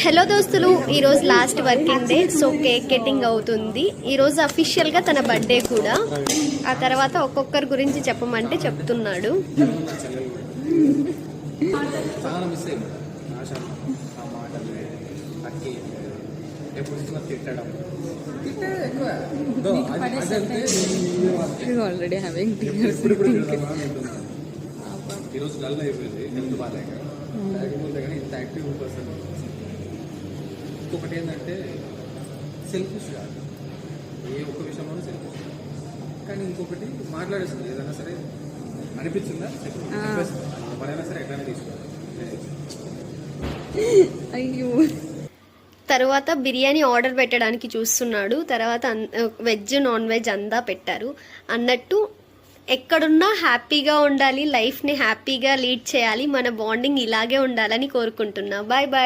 Hello దోస్తులు, ఈరోజు last working day. So cake cutting అవుతుంది. ఈరోజు అఫీషియల్గా తన బర్త్డే కూడా. ఆ తర్వాత ఒక్కొక్కరి గురించి చెప్పమంటే చెప్తున్నాడు. ఈరోజు డల్ అయిపోయింది, హెల్త్ బాగాలేక. లేకపోతే కానీ ఇంత యాక్టివ్ పర్సన్. ఇంకొకటి ఏంటంటే సెల్ఫిష్ కాదు, ఏ ఒక్క విషయంలోనూ సెల్ఫిష్. కానీ ఇంకొకటి మాట్లాడేస్తుంది, ఏదైనా సరే అనిపించిందా ఎవరైనా సరే ఎట్లయినా తీసుకోవాలి. అయ్యో. తర్వాత బిర్యానీ ఆర్డర్ పెట్టడానికి చూస్తున్నాడు. తర్వాత వెజ్ నాన్ వెజ్ అంతా పెట్టారు అన్నట్టు. ఎక్కడున్నా హ్యాపీగా ఉండాలి, లైఫ్ని హ్యాపీగా లీడ్ చేయాలి, మన బాండింగ్ ఇలాగే ఉండాలని కోరుకుంటున్నా. Bye bye.